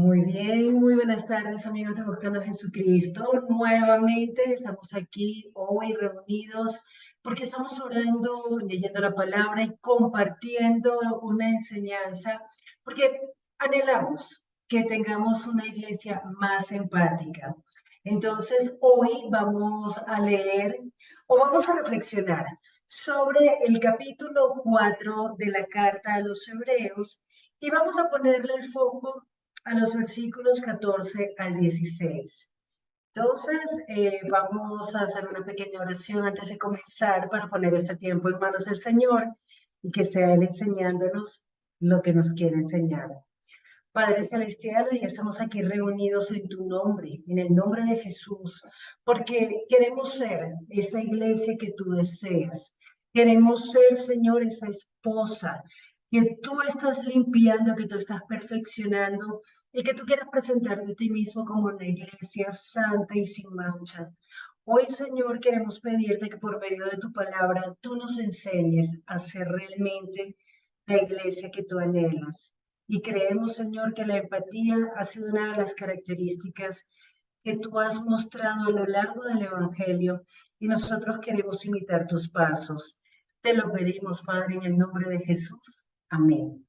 Muy bien, muy buenas tardes amigos de Buscando a Jesucristo. Nuevamente estamos aquí hoy reunidos porque estamos orando, leyendo la palabra y compartiendo una enseñanza, porque anhelamos que tengamos una iglesia más empática. Entonces hoy vamos a leer o vamos a reflexionar sobre el capítulo 4 de la carta a los Hebreos y vamos a ponerle el foco a los versículos 14 al 16. Entonces, vamos a hacer una pequeña oración antes de comenzar para poner este tiempo en manos del Señor y que sea Él enseñándonos lo que nos quiere enseñar. Padre Celestial, hoy estamos aquí reunidos en tu nombre, en el nombre de Jesús, porque queremos ser esa iglesia que tú deseas. Queremos ser, Señor, esa esposa que tú estás limpiando, que tú estás perfeccionando y que tú quieras presentar de ti mismo como una iglesia santa y sin mancha. Hoy, Señor, queremos pedirte que por medio de tu palabra tú nos enseñes a ser realmente la iglesia que tú anhelas. Y creemos, Señor, que la empatía ha sido una de las características que tú has mostrado a lo largo del Evangelio y nosotros queremos imitar tus pasos. Te lo pedimos, Padre, en el nombre de Jesús. Amén.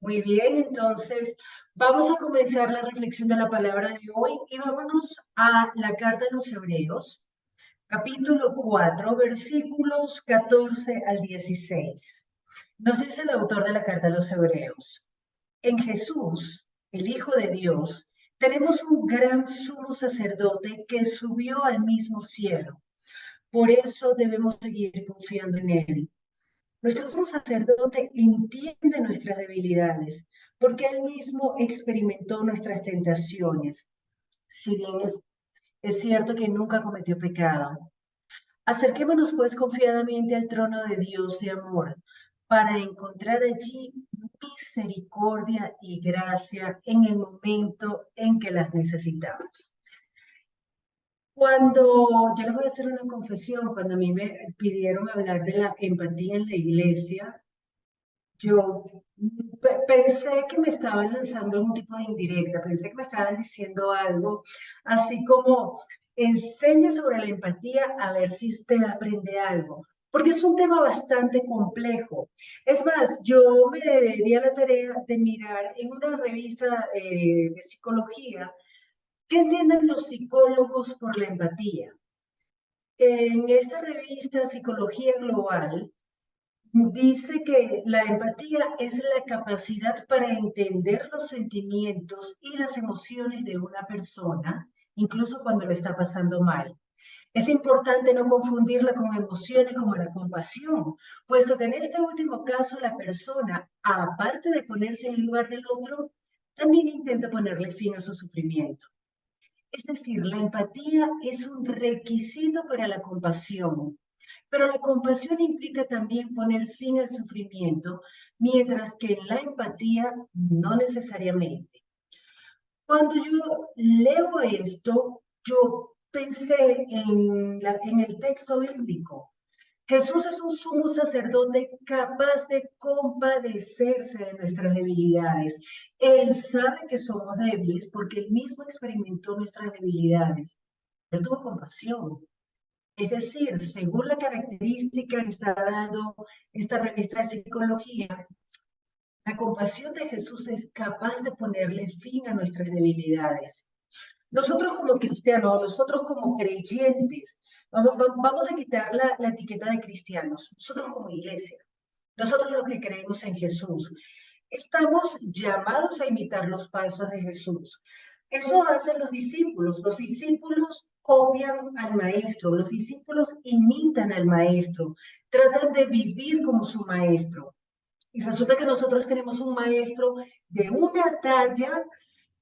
Muy bien, entonces vamos a comenzar la reflexión de la palabra de hoy y vámonos a la carta de los Hebreos, capítulo 4, versículos 14 al 16. Nos dice el autor de la carta de los Hebreos: en Jesús, el Hijo de Dios, tenemos un gran sumo sacerdote que subió al mismo cielo. Por eso debemos seguir confiando en Él. Nuestro sumo sacerdote entiende nuestras debilidades, porque Él mismo experimentó nuestras tentaciones. Si bien es cierto que nunca cometió pecado. Acerquémonos pues confiadamente al trono de Dios de amor para encontrar allí misericordia y gracia en el momento en que las necesitamos. Yo les voy a hacer una confesión, cuando a mí me pidieron hablar de la empatía en la iglesia, yo pensé que me estaban lanzando algún tipo de indirecta, pensé que me estaban diciendo algo así como: enseñe sobre la empatía a ver si usted aprende algo, porque es un tema bastante complejo. Es más, yo me di a la tarea de mirar en una revista de psicología qué entienden los psicólogos por la empatía. En esta revista Psicología Global, dice que la empatía es la capacidad para entender los sentimientos y las emociones de una persona, incluso cuando lo está pasando mal. Es importante no confundirla con emociones como la compasión, puesto que en este último caso la persona, aparte de ponerse en el lugar del otro, también intenta ponerle fin a su sufrimiento. Es decir, la empatía es un requisito para la compasión, pero la compasión implica también poner fin al sufrimiento, mientras que la empatía no necesariamente. Cuando yo leo esto, yo pensé en el texto bíblico. Jesús es un sumo sacerdote capaz de compadecerse de nuestras debilidades. Él sabe que somos débiles porque él mismo experimentó nuestras debilidades. Él tuvo compasión. Es decir, según la característica que está dando esta revista de psicología, la compasión de Jesús es capaz de ponerle fin a nuestras debilidades. Nosotros como cristianos, nosotros como creyentes, vamos a quitar la etiqueta de cristianos. Nosotros como iglesia, nosotros los que creemos en Jesús, estamos llamados a imitar los pasos de Jesús. Eso hacen los discípulos. Los discípulos copian al maestro, los discípulos imitan al maestro, tratan de vivir como su maestro. Y resulta que nosotros tenemos un maestro de una talla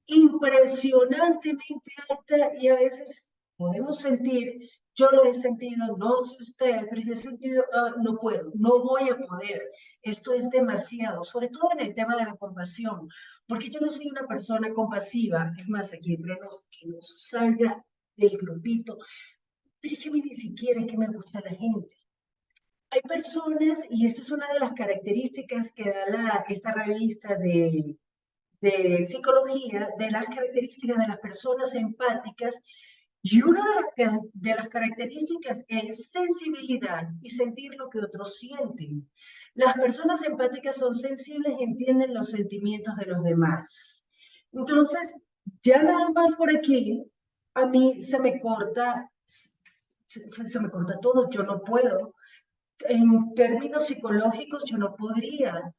impresionantemente alta y a veces podemos sentir, yo lo he sentido, no sé ustedes, pero yo he sentido, no puedo, no voy a poder, esto es demasiado, sobre todo en el tema de la compasión, porque yo no soy una persona compasiva, es más, aquí entre nos, que no salga del grupito, pero yo ni siquiera es que me gusta la gente. Hay personas, y esta es una de las características que da esta revista de de psicología de las características de las personas empáticas y una de las características es sensibilidad y sentir lo que otros sienten. Las personas empáticas son sensibles y entienden los sentimientos de los demás. Entonces, ya nada más por aquí, a mí se me corta todo, yo no puedo. En términos psicológicos, yo no podría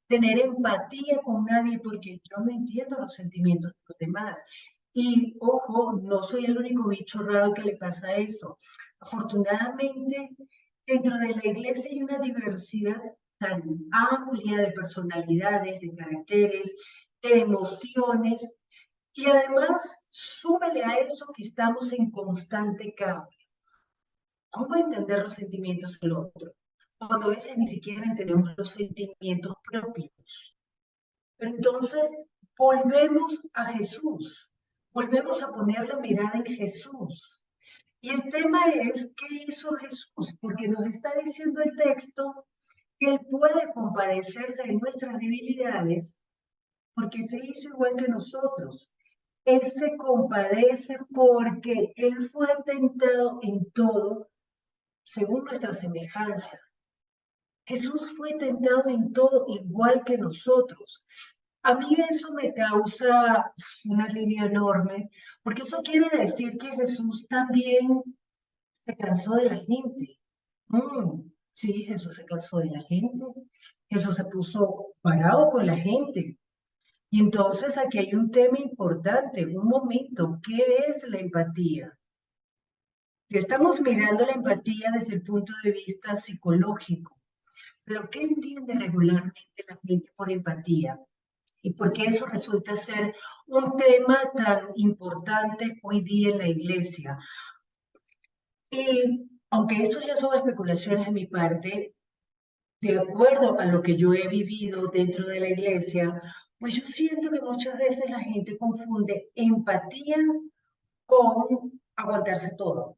tener empatía con nadie porque yo no entiendo los sentimientos de los demás. Y ojo, no soy el único bicho raro que le pasa eso. Afortunadamente, dentro de la iglesia hay una diversidad tan amplia de personalidades, de caracteres, de emociones, y además, súmele a eso que estamos en constante cambio. ¿Cómo entender los sentimientos del otro? Cuando a veces ni siquiera entendemos los sentimientos propios. Pero entonces, volvemos a Jesús, volvemos a poner la mirada en Jesús. Y el tema es, ¿qué hizo Jesús? Porque nos está diciendo el texto que Él puede compadecerse de nuestras debilidades porque se hizo igual que nosotros. Él se compadece porque Él fue tentado en todo según nuestra semejanza. Jesús fue tentado en todo igual que nosotros. A mí eso me causa una alivio enorme, porque eso quiere decir que Jesús también se cansó de la gente. Sí, Jesús se cansó de la gente. Jesús se puso parado con la gente. Y entonces aquí hay un tema importante, un momento, ¿qué es la empatía? Estamos mirando la empatía desde el punto de vista psicológico, pero ¿qué entiende regularmente la gente por empatía? ¿Y por qué eso resulta ser un tema tan importante hoy día en la iglesia? Y aunque esto ya son especulaciones de mi parte, de acuerdo a lo que yo he vivido dentro de la iglesia, pues yo siento que muchas veces la gente confunde empatía con aguantarse todo.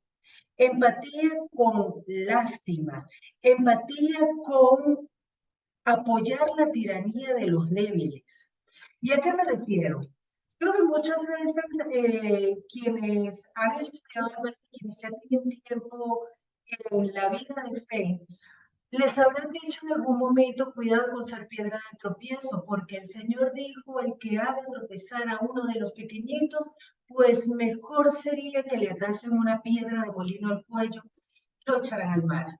Empatía con lástima, empatía con apoyar la tiranía de los débiles. ¿Y a qué me refiero? Creo que muchas veces quienes han estudiado, quienes ya tienen tiempo en la vida de fe, les habrán dicho en algún momento, cuidado con ser piedra de tropiezo, porque el Señor dijo, el que haga tropezar a uno de los pequeñitos, pues mejor sería que le atasen una piedra de molino al cuello y lo echaran al mar.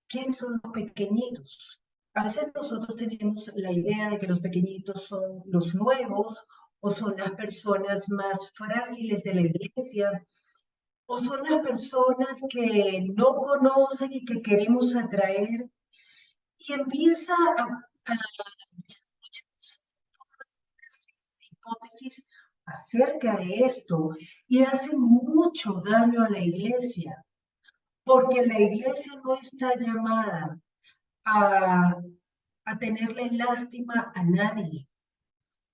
¿Quiénes son los pequeñitos? A veces nosotros tenemos la idea de que los pequeñitos son los nuevos o son las personas más frágiles de la iglesia o son las personas que no conocen y que queremos atraer y empieza a hipótesis acerca de esto y hace mucho daño a la iglesia porque la iglesia no está llamada a tenerle lástima a nadie.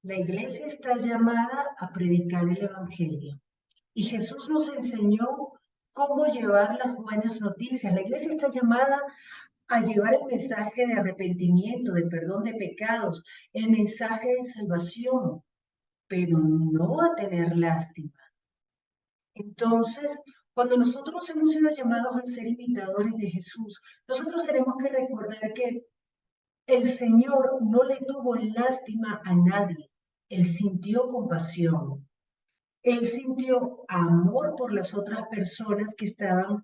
La iglesia está llamada a predicar el Evangelio. Y Jesús nos enseñó cómo llevar las buenas noticias. La iglesia está llamada a llevar el mensaje de arrepentimiento, de perdón de pecados, el mensaje de salvación, pero no a tener lástima. Entonces, cuando nosotros hemos sido llamados a ser imitadores de Jesús, nosotros tenemos que recordar que el Señor no le tuvo lástima a nadie. Él sintió compasión. Él sintió amor por las otras personas que estaban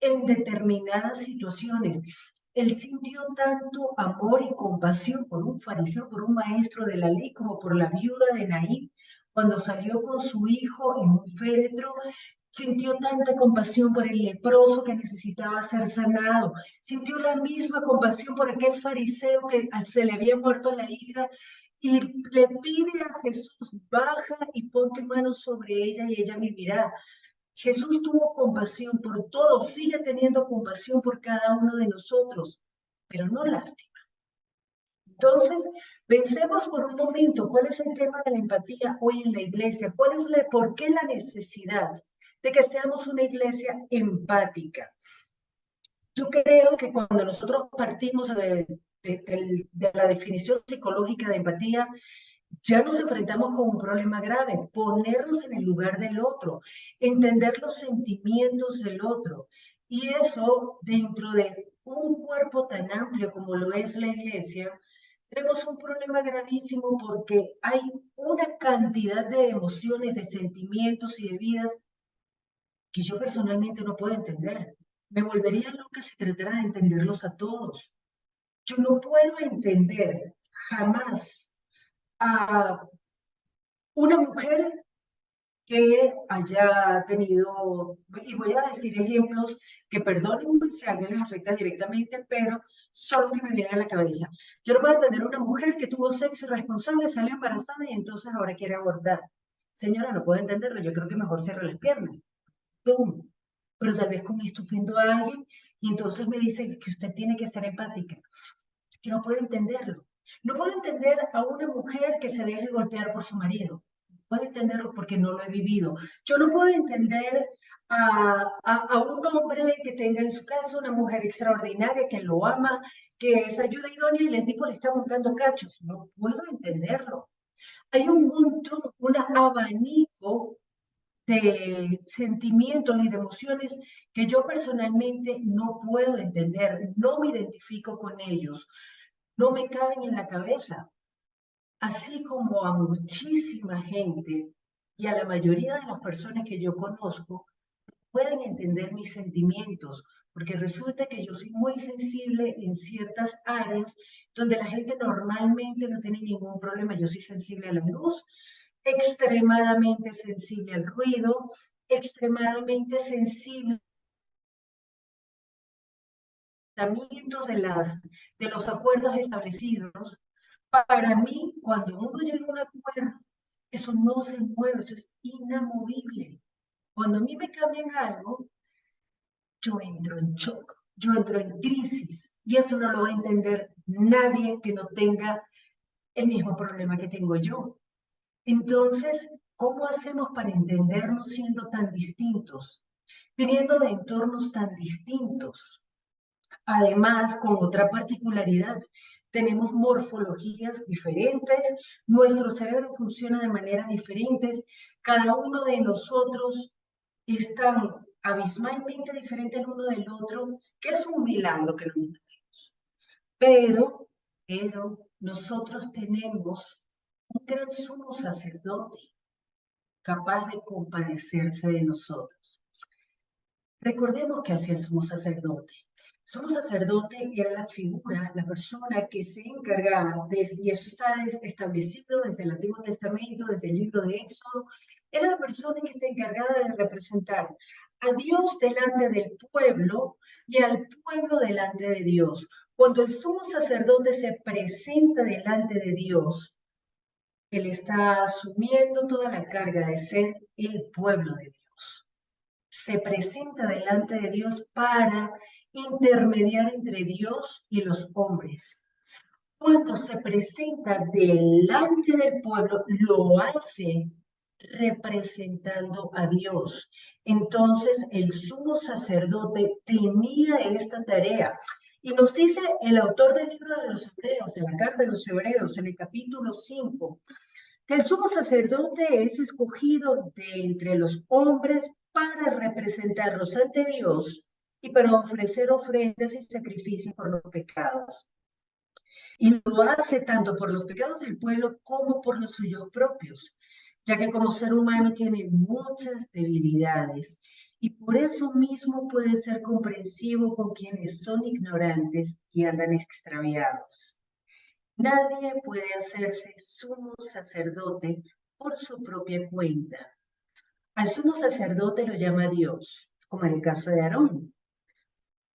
en determinadas situaciones. Él sintió tanto amor y compasión por un fariseo, por un maestro de la ley, como por la viuda de Naín, cuando salió con su hijo en un féretro. Sintió tanta compasión por el leproso que necesitaba ser sanado. Sintió la misma compasión por aquel fariseo que se le había muerto la hija y le pide a Jesús, baja y pon tu mano sobre ella y ella vivirá. Jesús tuvo compasión por todos, sigue teniendo compasión por cada uno de nosotros, pero no lástima. Entonces, pensemos por un momento cuál es el tema de la empatía hoy en la iglesia, por qué la necesidad de que seamos una iglesia empática. Yo creo que cuando nosotros partimos de la definición psicológica de empatía, ya nos enfrentamos con un problema grave, ponernos en el lugar del otro, entender los sentimientos del otro. Y eso dentro de un cuerpo tan amplio como lo es la iglesia, tenemos un problema gravísimo porque hay una cantidad de emociones, de sentimientos y de vidas que yo personalmente no puedo entender. Me volvería loca si tratara de entenderlos a todos. Yo no puedo entender jamás a una mujer que haya tenido, y voy a decir ejemplos que perdónenme si a alguien les afecta directamente, pero son los que me vienen a la cabeza. Yo no puedo entender una mujer que tuvo sexo irresponsable, salió embarazada y entonces ahora quiere abortar. Señora, no puedo entenderlo, yo creo que mejor cierre las piernas. ¡Pum! Pero tal vez con esto ofendo a alguien y entonces me dice que usted tiene que ser empática. Que no puedo entenderlo. No puedo entender a una mujer que se deje golpear por su marido. No puedo entenderlo porque no lo he vivido. Yo no puedo entender a un hombre que tenga en su casa una mujer extraordinaria que lo ama, que es ayuda idónea y el tipo le está montando cachos. No puedo entenderlo. Hay un montón, un abanico de sentimientos y de emociones que yo personalmente no puedo entender, no me identifico con ellos, no me caben en la cabeza, así como a muchísima gente y a la mayoría de las personas que yo conozco pueden entender mis sentimientos, porque resulta que yo soy muy sensible en ciertas áreas donde la gente normalmente no tiene ningún problema. Yo soy sensible a la luz, extremadamente sensible al ruido, extremadamente sensible a los de los acuerdos establecidos. Para mí, cuando uno llega a un acuerdo, eso no se mueve, eso es inamovible. Cuando a mí me cambian algo, yo entro en shock, yo entro en crisis, y eso no lo va a entender nadie que no tenga el mismo problema que tengo yo. Entonces, ¿cómo hacemos para entendernos siendo tan distintos, viniendo de entornos tan distintos? Además, con otra particularidad, tenemos morfologías diferentes, nuestro cerebro funciona de maneras diferentes, cada uno de nosotros es tan abismalmente diferente el uno del otro, que es un milagro que nos matemos. Pero nosotros tenemos un gran sumo sacerdote capaz de compadecerse de nosotros. Recordemos que hacía el sumo sacerdote. Sumo sacerdote era la figura, la persona que se encargaba, y eso está establecido desde el Antiguo Testamento, desde el libro de Éxodo, era la persona que se encargaba de representar a Dios delante del pueblo y al pueblo delante de Dios. Cuando el sumo sacerdote se presenta delante de Dios, él está asumiendo toda la carga de ser el pueblo de Dios. Se presenta delante de Dios para intermediar entre Dios y los hombres. Cuando se presenta delante del pueblo, lo hace representando a Dios. Entonces, el sumo sacerdote tenía esta tarea. Y nos dice el autor del libro de los Hebreos, de la carta de los Hebreos, en el capítulo 5, que el sumo sacerdote es escogido de entre los hombres para representarlos ante Dios y para ofrecer ofrendas y sacrificios por los pecados. Y lo hace tanto por los pecados del pueblo como por los suyos propios, ya que como ser humano tiene muchas debilidades y por eso mismo puede ser comprensivo con quienes son ignorantes y andan extraviados. Nadie puede hacerse sumo sacerdote por su propia cuenta. Al sumo sacerdote lo llama Dios, como en el caso de Aarón.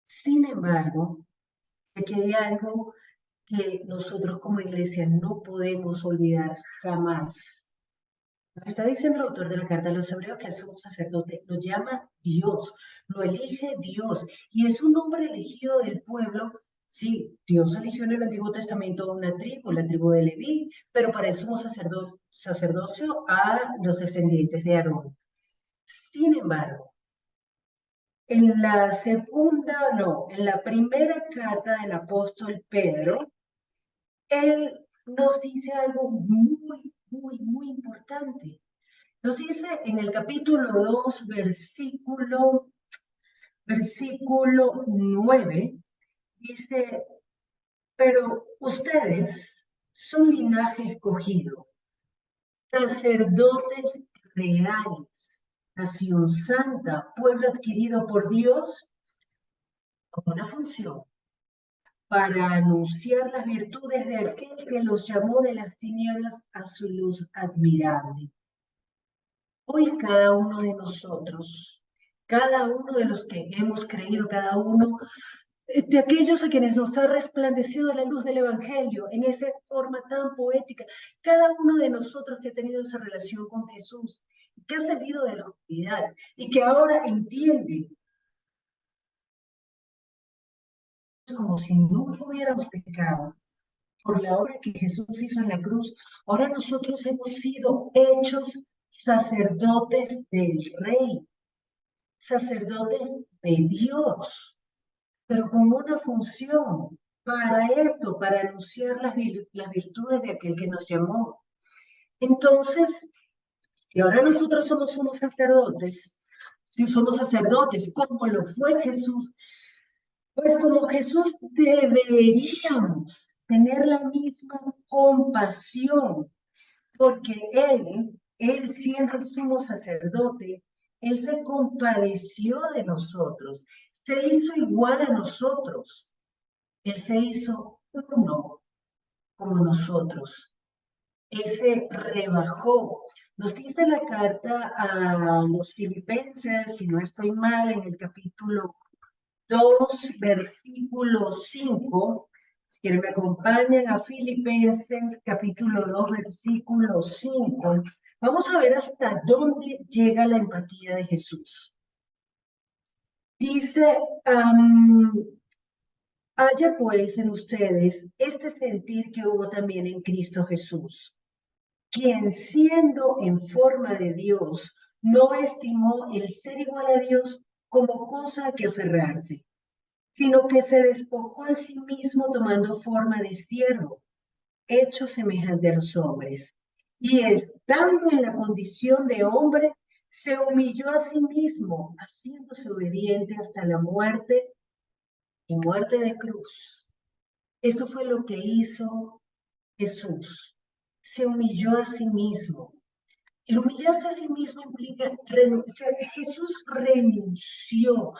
Sin embargo, aquí hay algo que nosotros como iglesia no podemos olvidar jamás. Lo está diciendo el autor de la carta a los hebreos, que al sumo sacerdote lo llama Dios, lo elige Dios, y es un hombre elegido del pueblo. Sí, Dios eligió en el Antiguo Testamento una tribu, la tribu de Leví, pero para eso somos sacerdocio a los descendientes de Aarón. Sin embargo, en la primera carta del apóstol Pedro, él nos dice algo muy importante. Nos dice en el capítulo 2, versículo 9, dice, pero ustedes son linaje escogido, sacerdotes reales, nación santa, pueblo adquirido por Dios con una función para anunciar las virtudes de aquel que los llamó de las tinieblas a su luz admirable. Hoy cada uno de nosotros, cada uno de los que hemos creído, cada uno de aquellos a quienes nos ha resplandecido la luz del Evangelio en esa forma tan poética, cada uno de nosotros que ha tenido esa relación con Jesús, que ha salido de la oscuridad y que ahora entiende como si nunca hubiéramos pecado por la obra que Jesús hizo en la cruz. Ahora nosotros hemos sido hechos sacerdotes del Rey, sacerdotes de Dios, pero con una función para esto, para anunciar las virtudes de aquel que nos llamó. Entonces, si ahora nosotros somos unos sacerdotes, si somos sacerdotes como lo fue Jesús, pues como Jesús deberíamos tener la misma compasión, porque Él siendo el sumo sacerdote, Él se compadeció de nosotros, se hizo igual a nosotros. Él se hizo uno como nosotros. Él se rebajó. Nos dice la carta a los filipenses, si no estoy mal, en el capítulo 2, versículo 5. Si quieren me acompañan a Filipenses, capítulo 2, versículo 5. Vamos a ver hasta dónde llega la empatía de Jesús. Dice, haya pues en ustedes este sentir que hubo también en Cristo Jesús, quien siendo en forma de Dios, no estimó el ser igual a Dios como cosa a que aferrarse, sino que se despojó a sí mismo tomando forma de siervo, hecho semejante a los hombres. Y estando en la condición de hombre, se humilló a sí mismo, haciéndose obediente hasta la muerte y muerte de cruz. Esto fue lo que hizo Jesús. Se humilló a sí mismo. El humillarse a sí mismo implica renunciar. Jesús renunció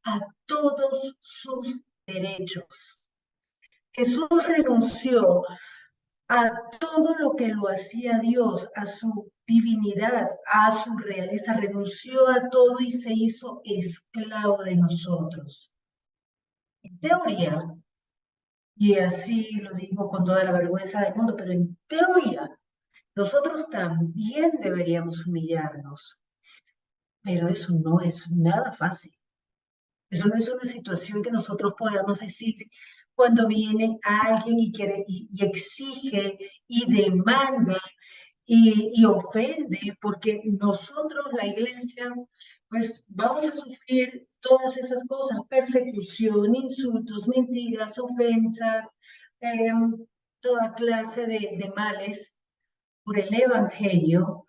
a todos sus derechos. Jesús renunció a todo lo que lo hacía Dios, a su divinidad, a su realeza, renunció a todo y se hizo esclavo de nosotros. En teoría, y así lo digo con toda la vergüenza del mundo, pero en teoría, nosotros también deberíamos humillarnos, pero eso no es nada fácil. Eso no es una situación que nosotros podamos decir cuando viene alguien y quiere y exige y demanda y ofende, porque nosotros, la iglesia, pues vamos a sufrir todas esas cosas, persecución, insultos, mentiras, ofensas, toda clase de males por el evangelio.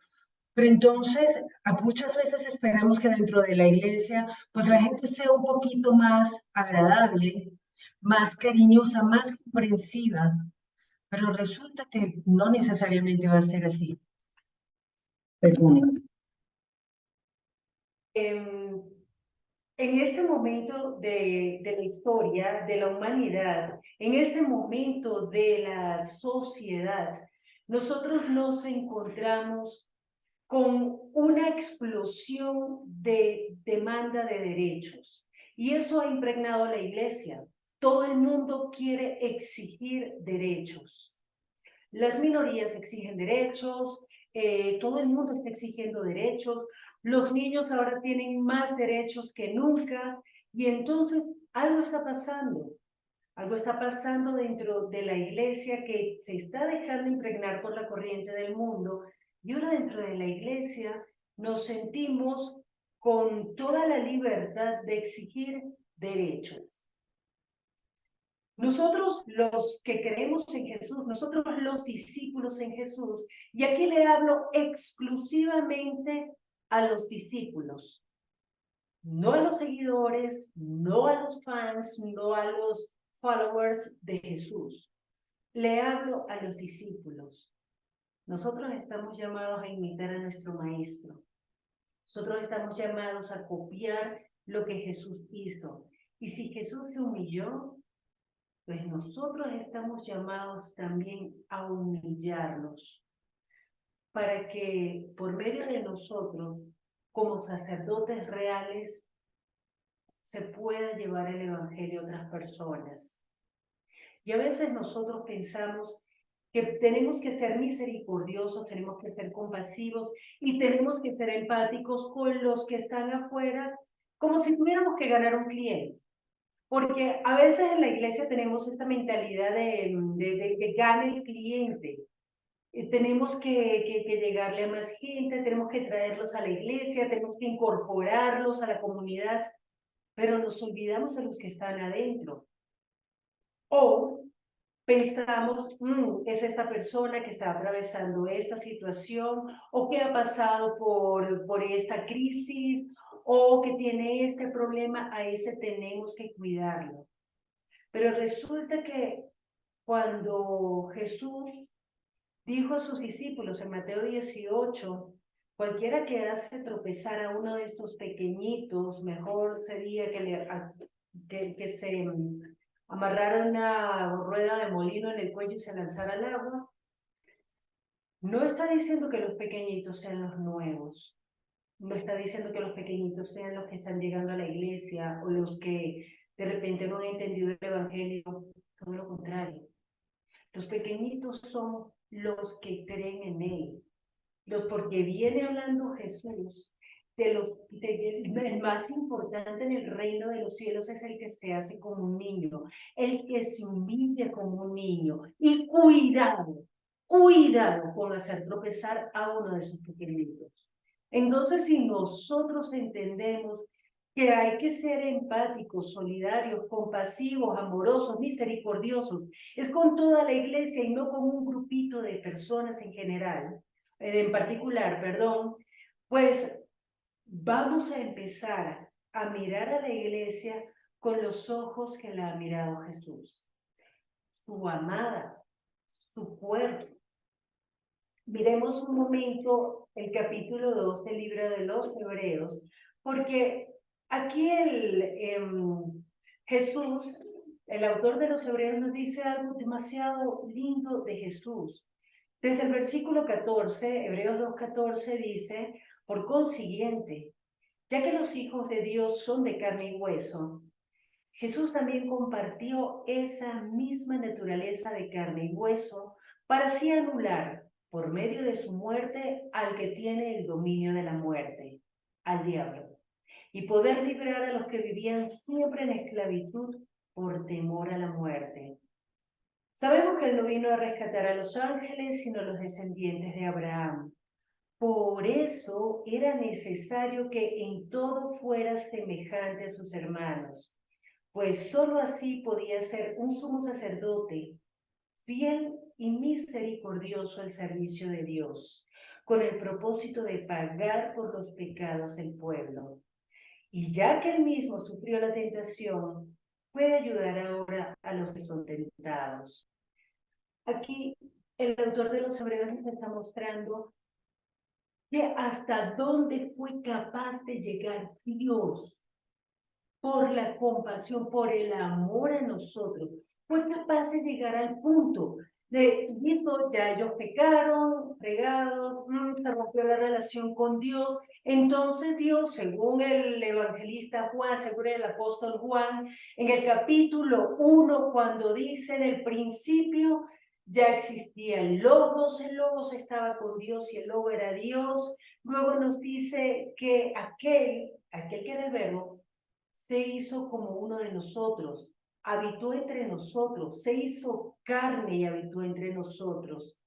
Pero entonces, muchas veces esperamos que dentro de la iglesia, pues la gente sea un poquito más agradable, más cariñosa, más comprensiva, pero resulta que no necesariamente va a ser así. Perdón. En este momento de la historia, de la humanidad, en este momento de la sociedad, nosotros nos encontramos con una explosión de demanda de derechos. Y eso ha impregnado la iglesia. Todo el mundo quiere exigir derechos. Las minorías exigen derechos, todo el mundo está exigiendo derechos, los niños ahora tienen más derechos que nunca, y entonces algo está pasando dentro de la iglesia que se está dejando impregnar por la corriente del mundo, y ahora dentro de la iglesia nos sentimos con toda la libertad de exigir derechos. Nosotros los que creemos en Jesús, nosotros los discípulos en Jesús, y aquí le hablo exclusivamente a los discípulos, no a los seguidores, no a los fans, no a los followers de Jesús. Le hablo a los discípulos. Nosotros estamos llamados a imitar a nuestro Maestro. Nosotros estamos llamados a copiar lo que Jesús hizo. Y si Jesús se humilló, pues nosotros estamos llamados también a humillarnos para que por medio de nosotros, como sacerdotes reales, se pueda llevar el Evangelio a otras personas. Y a veces nosotros pensamos que tenemos que ser misericordiosos, tenemos que ser compasivos y tenemos que ser empáticos con los que están afuera, como si tuviéramos que ganar un cliente. Porque a veces en la iglesia tenemos esta mentalidad de gane el cliente. Tenemos que llegarle a más gente, tenemos que traerlos a la iglesia, tenemos que incorporarlos a la comunidad, pero nos olvidamos de los que están adentro. O pensamos, es esta persona que está atravesando esta situación o que ha pasado por esta crisis o que tiene este problema, a ese tenemos que cuidarlo. Pero resulta que cuando Jesús dijo a sus discípulos en Mateo 18, cualquiera que hace tropezar a uno de estos pequeñitos, mejor sería que se amarrara una rueda de molino en el cuello y se lanzara al agua. No está diciendo que los pequeñitos sean los nuevos. No está diciendo que los pequeñitos sean los que están llegando a la iglesia o los que de repente no han entendido el evangelio. Todo lo contrario. Los pequeñitos son los que creen en él. Porque viene hablando Jesús el más importante en el reino de los cielos es el que se hace como un niño, el que se humilla como un niño. Y cuidado con hacer tropezar a uno de esos pequeñitos. Entonces, si nosotros entendemos que hay que ser empáticos, solidarios, compasivos, amorosos, misericordiosos, es con toda la iglesia y no con un grupito de personas en general, en particular, perdón, pues vamos a empezar a mirar a la iglesia con los ojos que la ha mirado Jesús, su amada, su cuerpo. Miremos un momento el capítulo 2 del libro de los Hebreos, porque aquí Jesús, el autor de los Hebreos, nos dice algo demasiado lindo de Jesús. Desde el versículo 14, Hebreos 2:14 dice, por consiguiente, ya que los hijos de Dios son de carne y hueso, Jesús también compartió esa misma naturaleza de carne y hueso para así anular, por medio de su muerte, al que tiene el dominio de la muerte, al diablo, y poder librar a los que vivían siempre en esclavitud por temor a la muerte. Sabemos que Él no vino a rescatar a los ángeles, sino a los descendientes de Abraham. Por eso era necesario que en todo fuera semejante a sus hermanos, pues sólo así podía ser un sumo sacerdote, fiel y misericordioso al servicio de Dios, con el propósito de pagar por los pecados del pueblo. Y ya que él mismo sufrió la tentación, puede ayudar ahora a los que son tentados. Aquí el autor de los Hebreos nos está mostrando que hasta dónde fue capaz de llegar Dios por la compasión, por el amor a nosotros. Fue capaz de llegar al punto de, listo, ya ellos pecaron, fregados, se rompió la relación con Dios. Entonces Dios, según el evangelista Juan, según el apóstol Juan, en el capítulo 1, cuando dice en el principio ya existía el Logos estaba con Dios y el Logo era Dios. Luego nos dice que aquel que era el Verbo, se hizo como uno de nosotros, habitó entre nosotros, se hizo carne y habitó entre nosotros.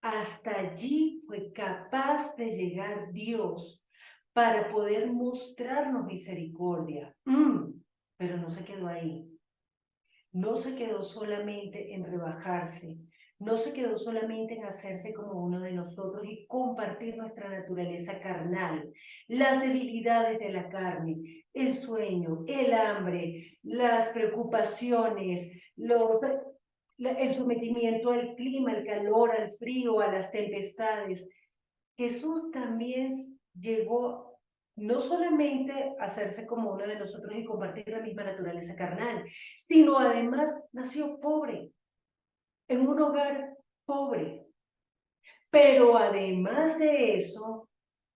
Hasta allí fue capaz de llegar Dios para poder mostrarnos misericordia. Pero no se quedó ahí. no se quedó solamente en rebajarse, no se quedó solamente en hacerse como uno de nosotros y compartir nuestra naturaleza carnal, las debilidades de la carne, el sueño, el hambre, las preocupaciones, el sometimiento al clima, al calor, al frío, a las tempestades. Jesús también llegó no solamente a hacerse como uno de nosotros y compartir la misma naturaleza carnal, sino además nació pobre, en un hogar pobre. Pero además de eso,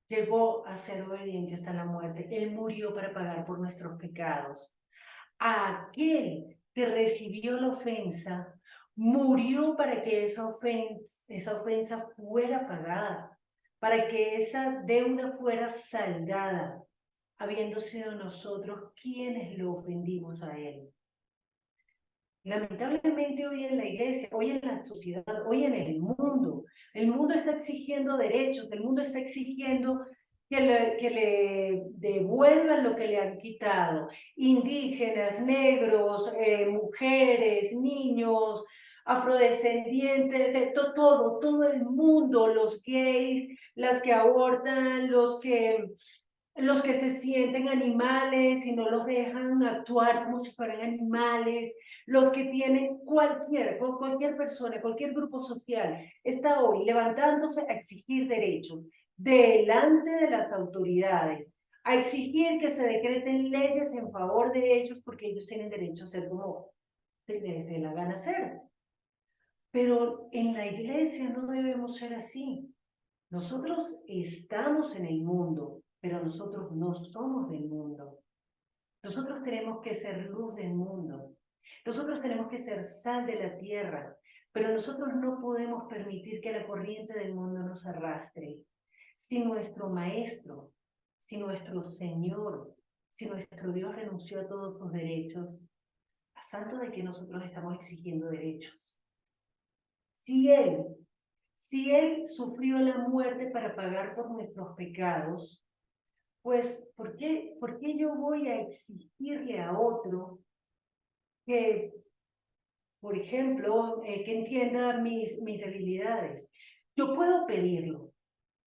llegó a ser obediente hasta la muerte. Él murió para pagar por nuestros pecados. Aquel que recibió la ofensa, murió para que esa ofensa fuera pagada, para que esa deuda fuera saldada, habiendo sido nosotros quienes lo ofendimos a él. Lamentablemente hoy en la iglesia, hoy en la sociedad, hoy en el mundo está exigiendo derechos, el mundo está exigiendo que le devuelvan lo que le han quitado. Indígenas, negros, mujeres, niños, afrodescendientes, todo el mundo, los gays, las que abortan, los que se sienten animales y no los dejan actuar como si fueran animales, los que tienen cualquier persona, cualquier grupo social, está hoy levantándose a exigir derechos delante de las autoridades, a exigir que se decreten leyes en favor de ellos porque ellos tienen derecho a ser como les dé la gana ser. Pero en la iglesia no debemos ser así. Nosotros estamos en el mundo, pero nosotros no somos del mundo. Nosotros tenemos que ser luz del mundo. Nosotros tenemos que ser sal de la tierra, pero nosotros no podemos permitir que la corriente del mundo nos arrastre. Si nuestro Maestro, si nuestro Señor, si nuestro Dios renunció a todos sus derechos, ¿a santo de que nosotros estamos exigiendo derechos? Si Él sufrió la muerte para pagar por nuestros pecados, pues, ¿por qué yo voy a exigirle a otro que, por ejemplo, que entienda mis debilidades? Yo puedo pedirlo,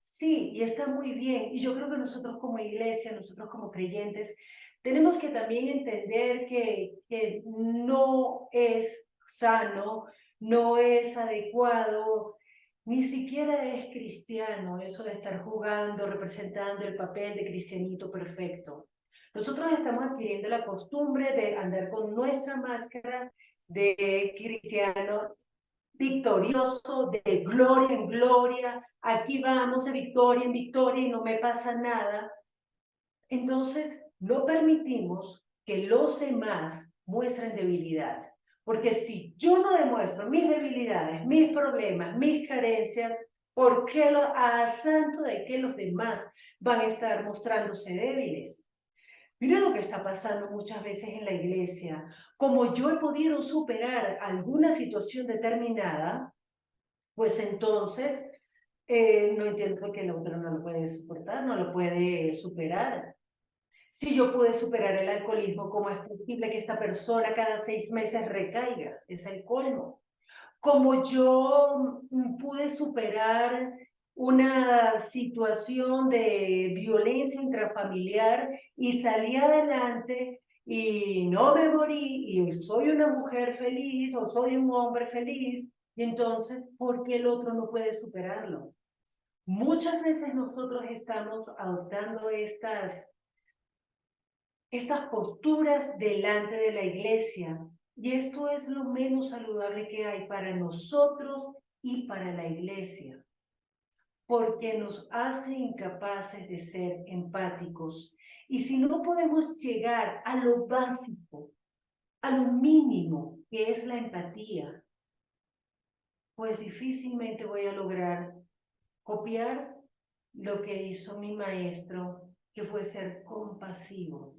sí, y está muy bien. Y yo creo que nosotros como iglesia, nosotros como creyentes, tenemos que también entender que no es sano, no es adecuado, ni siquiera es cristiano eso de estar jugando, representando el papel de cristianito perfecto. Nosotros estamos adquiriendo la costumbre de andar con nuestra máscara de cristiano victorioso, de gloria en gloria, aquí vamos de victoria en victoria y no me pasa nada. Entonces, no permitimos que los demás muestren debilidad. Porque si yo no demuestro mis debilidades, mis problemas, mis carencias, ¿por qué a santo de que los demás van a estar mostrándose débiles? Mira lo que está pasando muchas veces en la iglesia. Como yo he podido superar alguna situación determinada, pues entonces no entiendo por qué el otro no lo puede soportar, no lo puede superar. Si yo pude superar el alcoholismo, ¿cómo es posible que esta persona cada 6 meses recaiga? Es el colmo. Como yo pude superar una situación de violencia intrafamiliar y salí adelante y no me morí y soy una mujer feliz o soy un hombre feliz, y entonces, ¿por qué el otro no puede superarlo? Muchas veces nosotros estamos adoptando estas posturas delante de la iglesia, y esto es lo menos saludable que hay para nosotros y para la iglesia, porque nos hace incapaces de ser empáticos. Y si no podemos llegar a lo básico, a lo mínimo que es la empatía, pues difícilmente voy a lograr copiar lo que hizo mi maestro, que fue ser compasivo.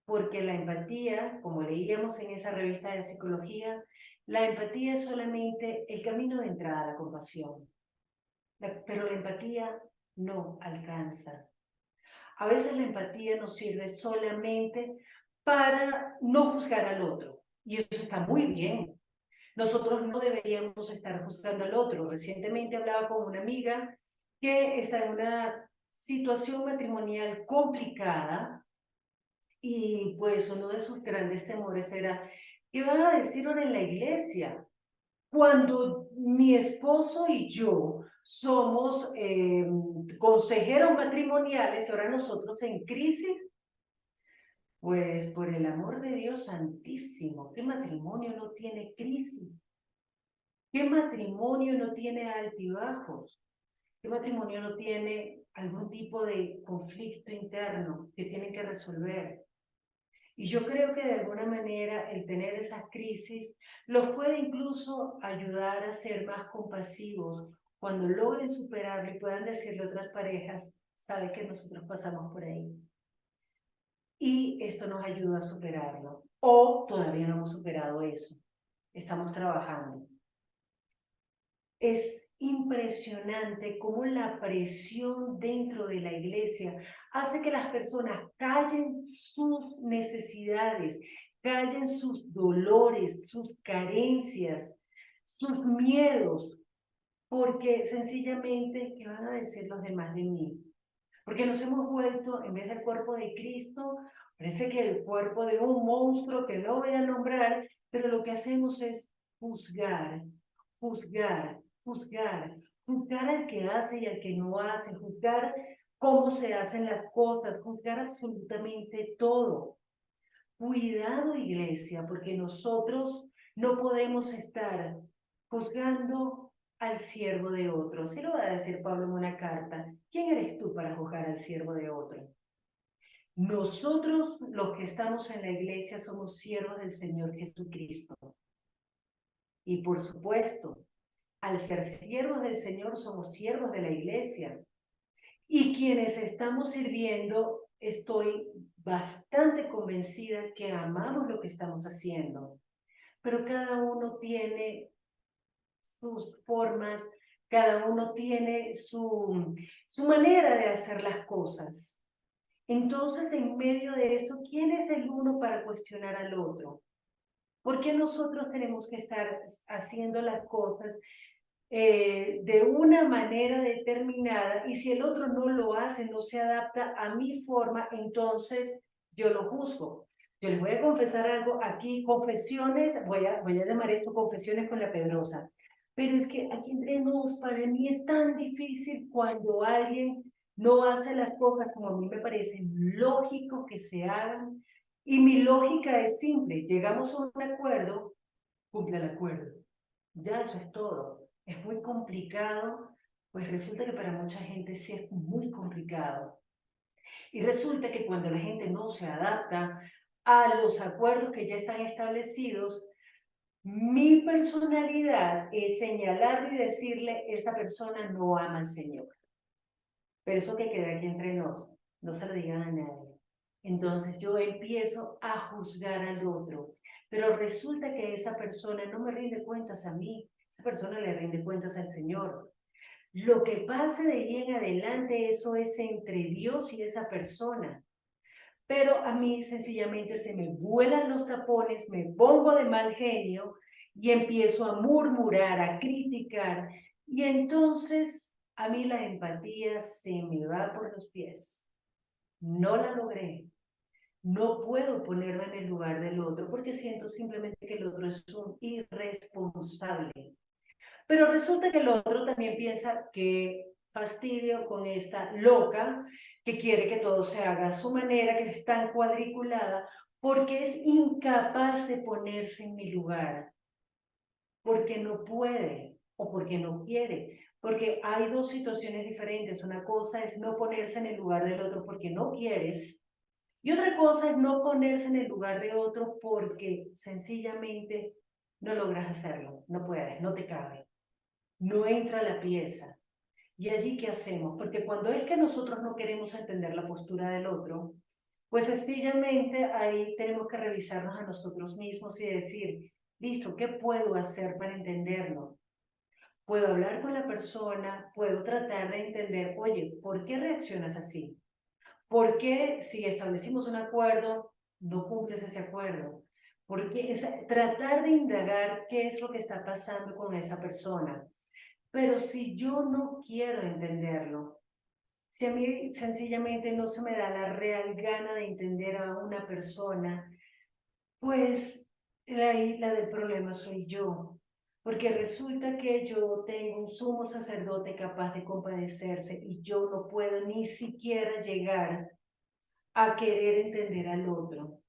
Porque la empatía, como leíamos en esa revista de psicología, la empatía es solamente el camino de entrada a la compasión. Pero la empatía no alcanza. A veces la empatía nos sirve solamente para no juzgar al otro. Y eso está muy bien. Nosotros no deberíamos estar juzgando al otro. Recientemente hablaba con una amiga que está en una situación matrimonial complicada y pues uno de sus grandes temores era, ¿qué van a decir ahora en la iglesia? Cuando mi esposo y yo somos consejeros matrimoniales, ahora nosotros en crisis, pues por el amor de Dios santísimo, ¿qué matrimonio no tiene crisis? ¿Qué matrimonio no tiene altibajos? ¿Qué matrimonio no tiene algún tipo de conflicto interno que tiene que resolver? Y yo creo que de alguna manera el tener esas crisis los puede incluso ayudar a ser más compasivos cuando logren superarlo y puedan decirle a otras parejas, sabe que nosotros pasamos por ahí. Y esto nos ayuda a superarlo. O todavía no hemos superado eso. Estamos trabajando. Es impresionante cómo la presión dentro de la iglesia hace que las personas callen sus necesidades, callen sus dolores, sus carencias, sus miedos, porque sencillamente, ¿qué van a decir los demás de mí? Porque nos hemos vuelto, en vez del cuerpo de Cristo, parece que el cuerpo de un monstruo que no voy a nombrar, pero lo que hacemos es juzgar, juzgar, juzgar, juzgar al que hace y al que no hace, juzgar cómo se hacen las cosas, juzgar absolutamente todo. Cuidado, iglesia, porque nosotros no podemos estar juzgando al siervo de otro. Se lo va a decir Pablo en una carta. ¿Quién eres tú para juzgar al siervo de otro? Nosotros, los que estamos en la iglesia, somos siervos del Señor Jesucristo. Y por supuesto, al ser siervos del Señor, somos siervos de la iglesia. Y quienes estamos sirviendo, estoy bastante convencida que amamos lo que estamos haciendo. Pero cada uno tiene sus formas, cada uno tiene su manera de hacer las cosas. Entonces, en medio de esto, ¿quién es el uno para cuestionar al otro? ¿Por qué nosotros tenemos que estar haciendo las cosas de una manera determinada y si el otro no lo hace, no se adapta a mi forma, entonces yo lo juzgo? Yo les voy a confesar algo aquí, confesiones, voy a llamar esto confesiones con la Pedrosa, pero es que aquí entre nos, para mí es tan difícil cuando alguien no hace las cosas como a mí me parece lógico que se hagan, y mi lógica es simple, llegamos a un acuerdo, cumple el acuerdo. Ya eso es todo. Es muy complicado, pues resulta que para mucha gente sí es muy complicado. Y resulta que cuando la gente no se adapta a los acuerdos que ya están establecidos, mi personalidad es señalarlo y decirle, esta persona no ama al Señor. Pero eso que queda aquí entre nos, no se lo digan a nadie. Entonces yo empiezo a juzgar al otro, pero resulta que esa persona no me rinde cuentas a mí, esa persona le rinde cuentas al Señor. Lo que pase de ahí en adelante, eso es entre Dios y esa persona. Pero a mí sencillamente se me vuelan los tapones, me pongo de mal genio y empiezo a murmurar, a criticar. Y entonces a mí la empatía se me va por los pies. No la logré. No puedo ponerme en el lugar del otro porque siento simplemente que el otro es un irresponsable. Pero resulta que el otro también piensa que fastidio con esta loca que quiere que todo se haga a su manera, que es tan cuadriculada, porque es incapaz de ponerse en mi lugar, porque no puede o porque no quiere. Porque hay dos situaciones diferentes. Una cosa es no ponerse en el lugar del otro porque no quieres. Y otra cosa es no ponerse en el lugar de otro porque sencillamente no logras hacerlo, no puedes, no te cabe, no entra la pieza. ¿Y allí qué hacemos? Porque cuando es que nosotros no queremos entender la postura del otro, pues sencillamente ahí tenemos que revisarnos a nosotros mismos y decir, listo, ¿qué puedo hacer para entenderlo? Puedo hablar con la persona, puedo tratar de entender, oye, ¿por qué reaccionas así? ¿Por qué si establecimos un acuerdo, no cumples ese acuerdo? porque es tratar de indagar qué es lo que está pasando con esa persona. Pero si yo no quiero entenderlo, si a mí sencillamente no se me da la real gana de entender a una persona, pues la del problema soy yo. Porque resulta que yo tengo un sumo sacerdote capaz de compadecerse y yo no puedo ni siquiera llegar a querer entender al otro.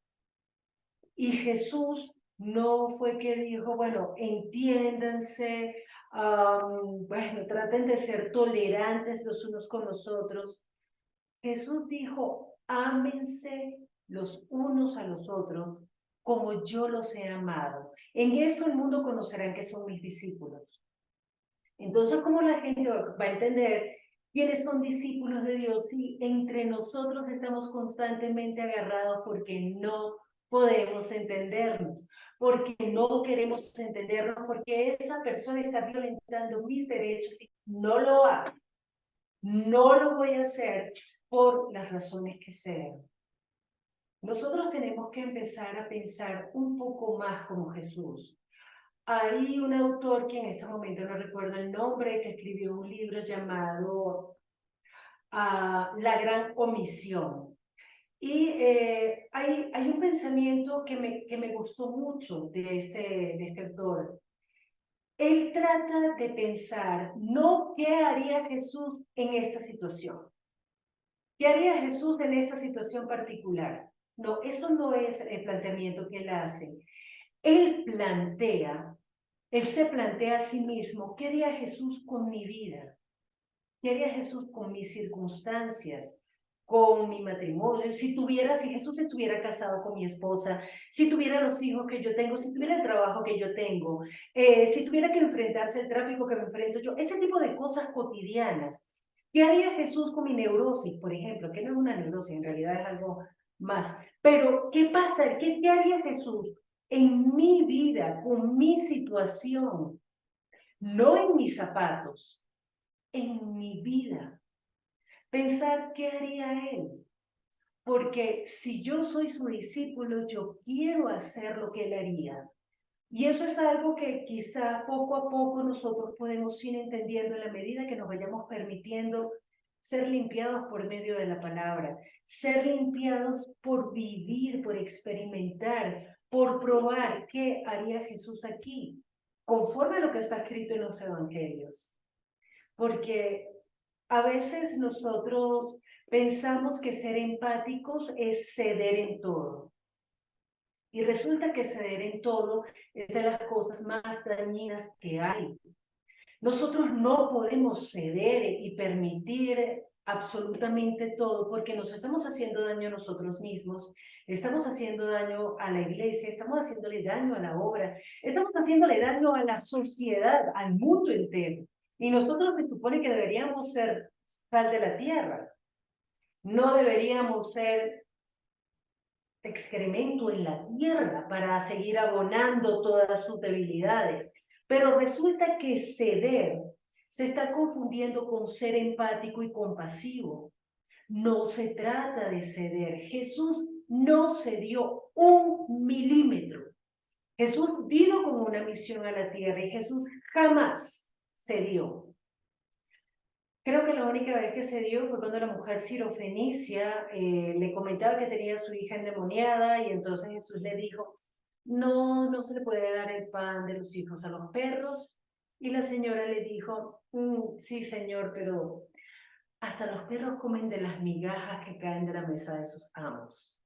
Y Jesús no fue que dijo, bueno, entiéndanse, bueno, traten de ser tolerantes los unos con los otros. Jesús dijo, ámense los unos a los otros como yo los he amado. En esto el mundo conocerán que son mis discípulos. Entonces, ¿cómo la gente va a entender quiénes son discípulos de Dios si entre nosotros estamos constantemente agarrados porque no podemos entendernos, porque no queremos entendernos, porque esa persona está violentando mis derechos y no lo hago? No lo voy a hacer por las razones que sean. Nosotros tenemos que empezar a pensar un poco más como Jesús. Hay un autor que en este momento no recuerdo el nombre, que escribió un libro llamado La Gran Omisión. Y hay un pensamiento que me gustó mucho de este autor. Él trata de pensar, no qué haría Jesús en esta situación. ¿Qué haría Jesús en esta situación particular? No, eso no es el planteamiento que él hace. Él plantea, él se plantea a sí mismo, ¿qué haría Jesús con mi vida? ¿Qué haría Jesús con mis circunstancias? Con mi matrimonio, si Jesús estuviera casado con mi esposa, si tuviera los hijos que yo tengo, si tuviera el trabajo que yo tengo, si tuviera que enfrentarse al tráfico que me enfrento yo, ese tipo de cosas cotidianas. ¿Qué haría Jesús con mi neurosis, por ejemplo? Que no es una neurosis, en realidad es algo más. Pero, ¿qué pasa? ¿Qué haría Jesús en mi vida, con mi situación? No en mis zapatos, en mi vida. Pensar qué haría él. Porque si yo soy su discípulo, yo quiero hacer lo que él haría. Y eso es algo que quizá poco a poco nosotros podemos ir entendiendo en la medida que nos vayamos permitiendo ser limpiados por medio de la palabra, ser limpiados por vivir, por experimentar, por probar qué haría Jesús aquí, conforme a lo que está escrito en los evangelios. Porque a veces nosotros pensamos que ser empáticos es ceder en todo. Y resulta que ceder en todo es de las cosas más dañinas que hay. Nosotros no podemos ceder y permitir absolutamente todo porque nos estamos haciendo daño a nosotros mismos, estamos haciendo daño a la iglesia, estamos haciéndole daño a la obra, estamos haciéndole daño a la sociedad, al mundo entero. Y nosotros se supone que deberíamos ser sal de la tierra, no deberíamos ser excremento en la tierra para seguir abonando todas sus debilidades. Pero resulta que ceder se está confundiendo con ser empático y compasivo. No se trata de ceder. Jesús no cedió un milímetro. Jesús vino con una misión a la tierra y Jesús jamás cedió. Creo que la única vez que se dio fue cuando la mujer sirofenicia le comentaba que tenía a su hija endemoniada y entonces Jesús le dijo, no, no se le puede dar el pan de los hijos a los perros. Y la señora le dijo, sí señor, pero hasta los perros comen de las migajas que caen de la mesa de sus amos.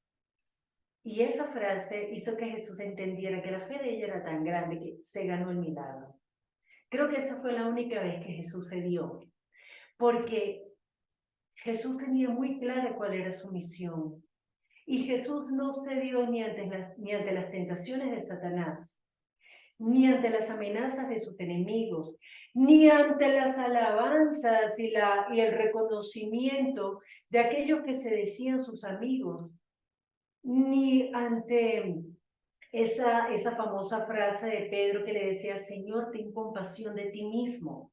Y esa frase hizo que Jesús entendiera que la fe de ella era tan grande que se ganó el milagro. Creo que esa fue la única vez que Jesús se dio, porque Jesús tenía muy clara cuál era su misión. Y Jesús no cedió ni ante las tentaciones de Satanás, ni ante las amenazas de sus enemigos, ni ante las alabanzas y el reconocimiento de aquellos que se decían sus amigos, ni ante esa famosa frase de Pedro que le decía, Señor, ten compasión de ti mismo.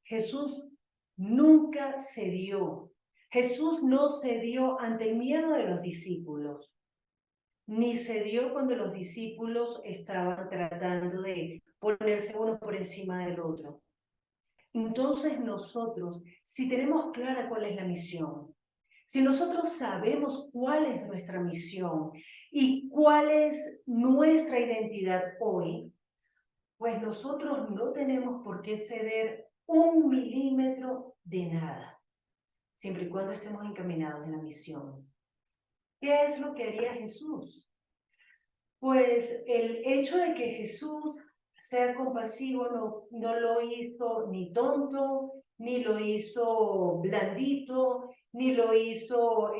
Jesús nunca cedió. Jesús no cedió ante el miedo de los discípulos. ni se dio cuando los discípulos estaban tratando de ponerse uno por encima del otro. Entonces nosotros, si tenemos clara cuál es la misión, si nosotros sabemos cuál es nuestra misión y cuál es nuestra identidad hoy, pues nosotros no tenemos por qué ceder 1 milímetro de nada, siempre y cuando estemos encaminados en la misión. ¿Qué es lo que haría Jesús? Pues el hecho de que Jesús sea compasivo no lo hizo ni tonto, ni lo hizo blandito, ni lo hizo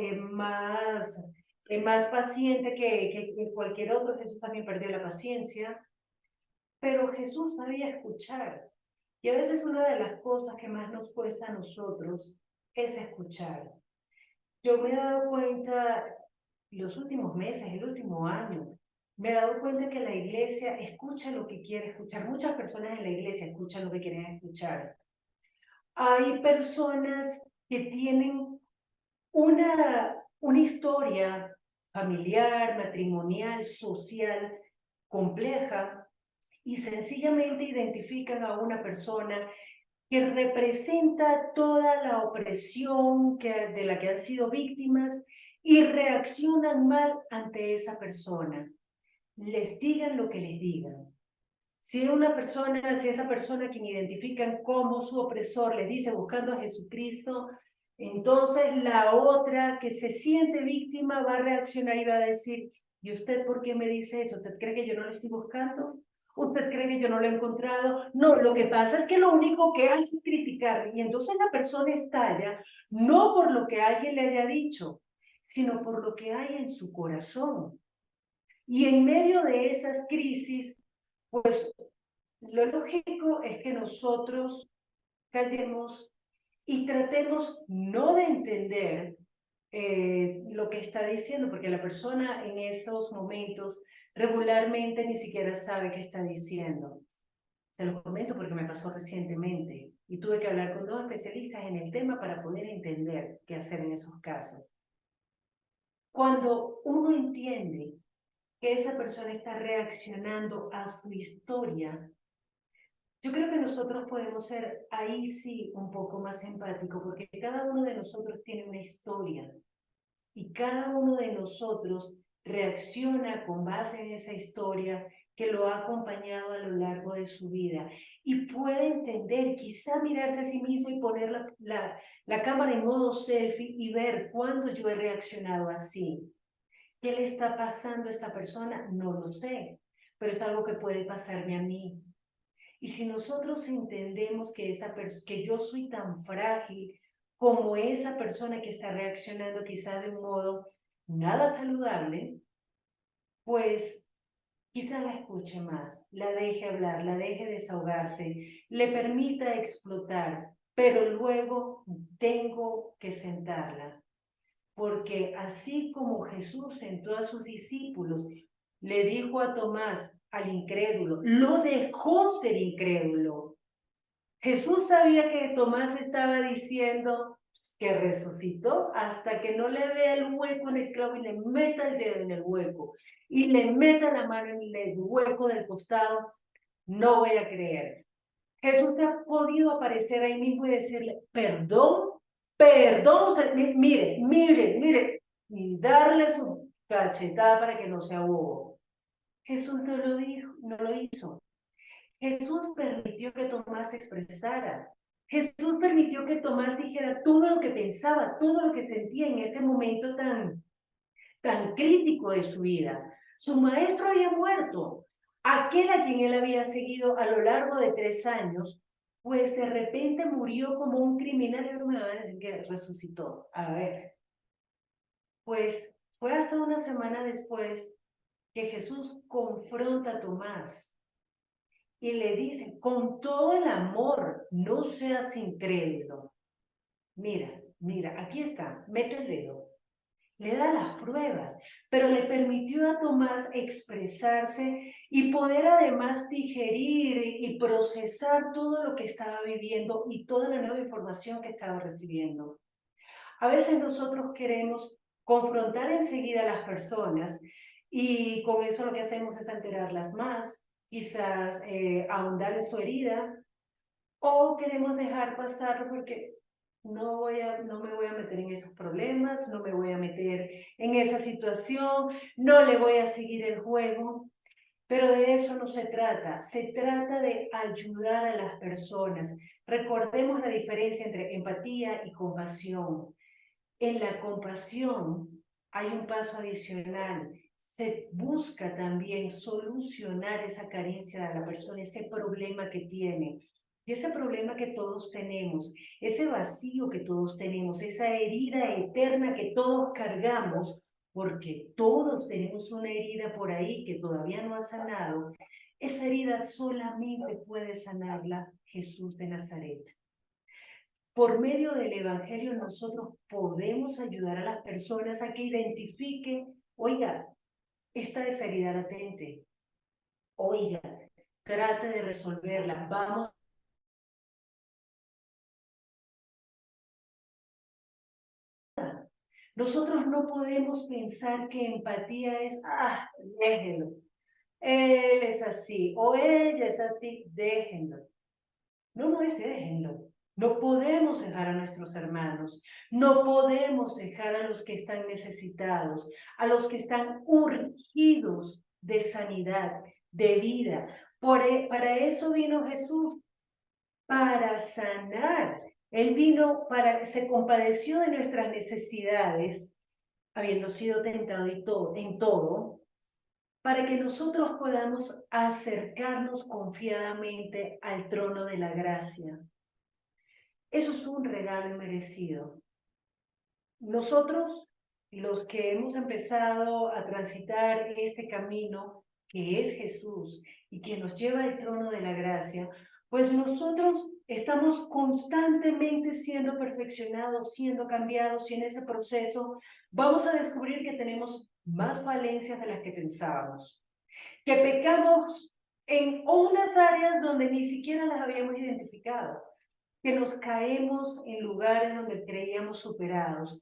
más paciente que cualquier otro. Jesús también perdió la paciencia, pero Jesús sabía escuchar. Y a veces una de las cosas que más nos cuesta a nosotros es escuchar. Yo me he dado cuenta los últimos meses, el último año, me he dado cuenta que la iglesia escucha lo que quiere escuchar. Muchas personas en la iglesia escuchan lo que quieren escuchar. Hay personas que tienen una historia familiar, matrimonial, social, compleja, y sencillamente identifican a una persona que representa toda la opresión de la que han sido víctimas y reaccionan mal ante esa persona. Les digan lo que les digan. Si esa persona quien identifican como su opresor les dice buscando a Jesucristo, entonces la otra que se siente víctima va a reaccionar y va a decir, ¿y usted por qué me dice eso? ¿Usted cree que yo no lo estoy buscando? ¿Usted cree que yo no lo he encontrado? No, lo que pasa es que lo único que hace es criticar. Y entonces la persona estalla, no por lo que alguien le haya dicho, sino por lo que hay en su corazón. Y en medio de esas crisis, pues lo lógico es que nosotros callemos y tratemos no de entender lo que está diciendo, porque la persona en esos momentos regularmente ni siquiera sabe qué está diciendo. Te lo comento porque me pasó recientemente y tuve que hablar con 2 especialistas en el tema para poder entender qué hacer en esos casos. Cuando uno entiende que esa persona está reaccionando a su historia, yo creo que nosotros podemos ser ahí sí un poco más empáticos, porque cada uno de nosotros tiene una historia y cada uno de nosotros reacciona con base en esa historia que lo ha acompañado a lo largo de su vida y puede entender, quizá mirarse a sí mismo y poner la cámara en modo selfie y ver cuándo yo he reaccionado así. ¿Qué le está pasando a esta persona? No lo sé, pero es algo que puede pasarme a mí. Y si nosotros entendemos que yo soy tan frágil como esa persona que está reaccionando quizás de un modo nada saludable, pues quizás la escuche más, la deje hablar, la deje desahogarse, le permita explotar, pero luego tengo que sentarla. Porque así como Jesús sentó a sus discípulos, le dijo a Tomás, al incrédulo, lo dejó ser incrédulo. Jesús sabía que Tomás estaba diciendo que resucitó hasta que no le vea el hueco en el clavo y le meta el dedo en el hueco y le meta la mano en el hueco del costado, no voy a creer. Jesús ha podido aparecer ahí mismo y decirle, perdón, perdón, usted, mire, y darle su cachetada para que no sea bobo. Jesús no lo dijo, no lo hizo. Jesús permitió que Tomás se expresara. Jesús permitió que Tomás dijera todo lo que pensaba, todo lo que sentía en este momento tan crítico de su vida. Su maestro había muerto. Aquel a quien él había seguido a lo largo de 3 años, pues de repente murió como un criminal. Y no me van a decir que resucitó. A ver, pues fue hasta una semana después que Jesús confronta a Tomás y le dice, con todo el amor, no seas incrédulo. Mira, aquí está, mete el dedo. Le da las pruebas, pero le permitió a Tomás expresarse y poder además digerir y procesar todo lo que estaba viviendo y toda la nueva información que estaba recibiendo. A veces nosotros queremos confrontar enseguida a las personas y con eso lo que hacemos es alterarlas más, quizás ahondar en su herida, o queremos dejar pasar porque no me voy a meter en esos problemas, no me voy a meter en esa situación, no le voy a seguir el juego. Pero de eso no se trata de ayudar a las personas. Recordemos la diferencia entre empatía y compasión. En la compasión hay un paso adicional. Se busca también solucionar esa carencia de la persona, ese problema que tiene. Y ese problema que todos tenemos, ese vacío que todos tenemos, esa herida eterna que todos cargamos, porque todos tenemos una herida por ahí que todavía no ha sanado, esa herida solamente puede sanarla Jesús de Nazaret. Por medio del Evangelio nosotros podemos ayudar a las personas a que identifiquen, oiga, esta es herida latente, oiga, trate de resolverla, vamos. Nosotros no podemos pensar que empatía es, déjenlo, él es así, o ella es así, déjenlo. No, no es déjenlo. No podemos dejar a nuestros hermanos, no podemos dejar a los que están necesitados, a los que están urgidos de sanidad, de vida. Para eso vino Jesús, para sanar. Él vino se compadeció de nuestras necesidades, habiendo sido tentado en todo, para que nosotros podamos acercarnos confiadamente al trono de la gracia. Eso es un regalo inmerecido. Nosotros, los que hemos empezado a transitar este camino que es Jesús y que nos lleva al trono de la gracia, pues nosotros estamos constantemente siendo perfeccionados, siendo cambiados, y en ese proceso vamos a descubrir que tenemos más falencias de las que pensábamos, que pecamos en unas áreas donde ni siquiera las habíamos identificado, que nos caemos en lugares donde creíamos superados.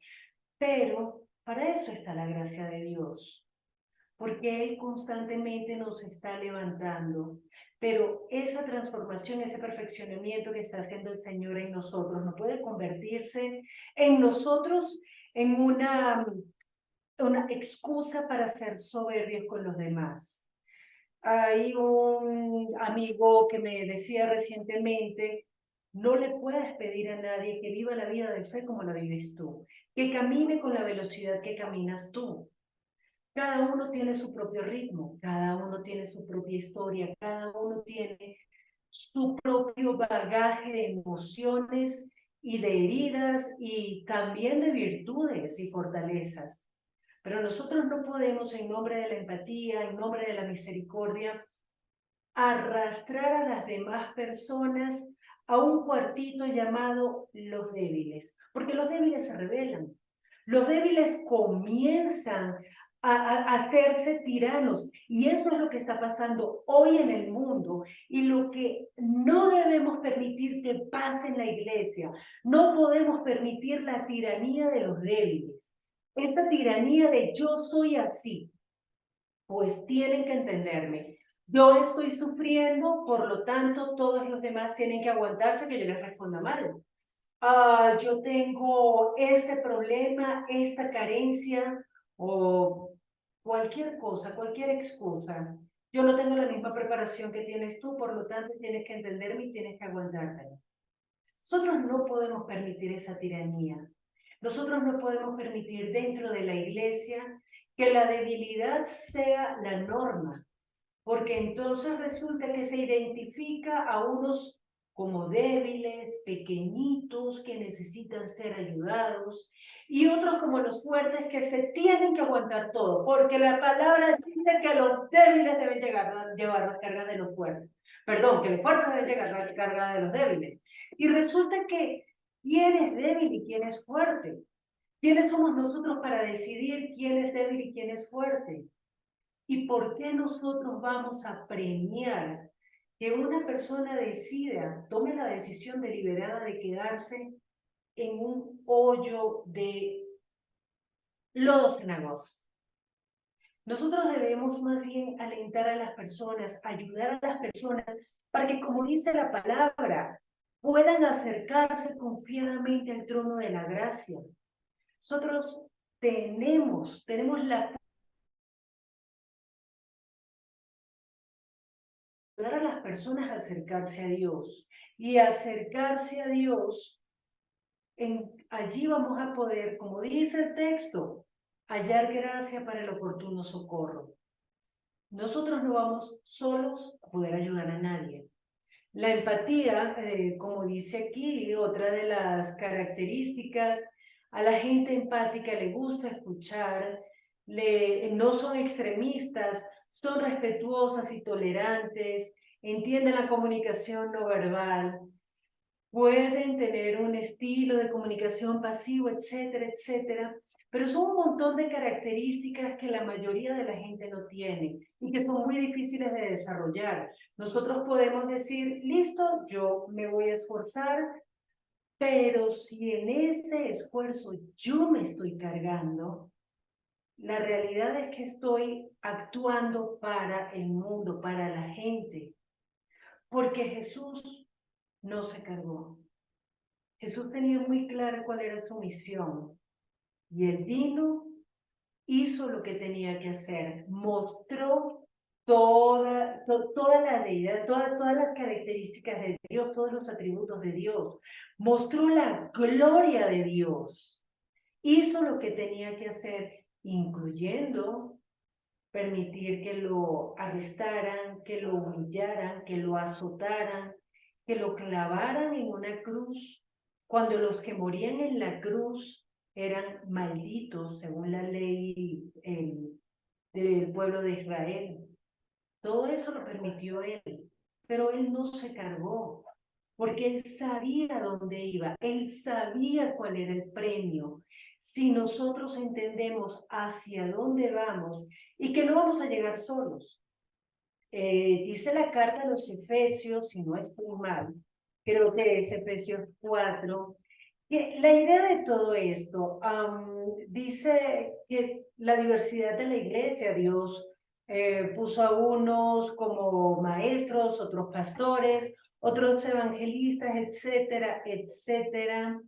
Pero para eso está la gracia de Dios, porque Él constantemente nos está levantando. Pero esa transformación, ese perfeccionamiento que está haciendo el Señor en nosotros, no puede convertirse en nosotros en una excusa para ser soberbios con los demás. Hay un amigo que me decía recientemente, no le puedes pedir a nadie que viva la vida de fe como la vives tú, que camine con la velocidad que caminas tú. Cada uno tiene su propio ritmo, cada uno tiene su propia historia, cada uno tiene su propio bagaje de emociones y de heridas y también de virtudes y fortalezas. Pero nosotros no podemos, en nombre de la empatía, en nombre de la misericordia, arrastrar a las demás personas a un cuartito llamado los débiles, porque los débiles se rebelan. Los débiles comienzan a hacerse tiranos, y eso es lo que está pasando hoy en el mundo y lo que no debemos permitir que pase en la iglesia. No podemos permitir la tiranía de los débiles, esta tiranía de yo soy así. Pues tienen que entenderme. Yo estoy sufriendo, por lo tanto, todos los demás tienen que aguantarse que yo les responda mal. Yo tengo este problema, esta carencia, o cualquier cosa, cualquier excusa. Yo no tengo la misma preparación que tienes tú, por lo tanto, tienes que entenderme y tienes que aguantarte. Nosotros no podemos permitir esa tiranía. Nosotros no podemos permitir dentro de la iglesia que la debilidad sea la norma, porque entonces resulta que se identifica a unos como débiles, pequeñitos, que necesitan ser ayudados, y otros como los fuertes que se tienen que aguantar todo, porque la palabra dice que los débiles deben llevar las cargas de los fuertes. Perdón, que los fuertes deben llevar la carga de los débiles. Y resulta que quién es débil y quién es fuerte. ¿Quiénes somos nosotros para decidir quién es débil y quién es fuerte? ¿Y por qué nosotros vamos a premiar que una persona tome la decisión deliberada de quedarse en un hoyo de lodo cenagoso? Nosotros debemos más bien alentar a las personas, ayudar a las personas para que, como dice la palabra, puedan acercarse confiadamente al trono de la gracia. Nosotros tenemos la ayudar a las personas a acercarse a Dios. Y acercarse a Dios, allí vamos a poder, como dice el texto, hallar gracia para el oportuno socorro. Nosotros no vamos solos a poder ayudar a nadie. La empatía, como dice aquí, otra de las características, a la gente empática le gusta escuchar, no son extremistas, son respetuosas y tolerantes, entienden la comunicación no verbal, pueden tener un estilo de comunicación pasivo, etcétera, etcétera, pero son un montón de características que la mayoría de la gente no tiene y que son muy difíciles de desarrollar. Nosotros podemos decir, listo, yo me voy a esforzar, pero si en ese esfuerzo yo me estoy cargando, la realidad es que estoy actuando para el mundo, para la gente, porque Jesús no se cargó. Jesús tenía muy clara cuál era su misión y él vino, hizo lo que tenía que hacer, mostró toda la deidad, todas las características de Dios, todos los atributos de Dios, mostró la gloria de Dios, hizo lo que tenía que hacer, incluyendo permitir que lo arrestaran, que lo humillaran, que lo azotaran, que lo clavaran en una cruz, cuando los que morían en la cruz eran malditos según la ley del pueblo de Israel. Todo eso lo permitió él, pero él no se cargó, porque él sabía dónde iba, él sabía cuál era el premio. Si nosotros entendemos hacia dónde vamos y que no vamos a llegar solos. Dice la carta a los Efesios, si no estoy mal, creo que es Efesios 4, que la idea de todo esto dice que la diversidad de la iglesia, Dios puso a unos como maestros, otros pastores, otros evangelistas, etcétera, etcétera.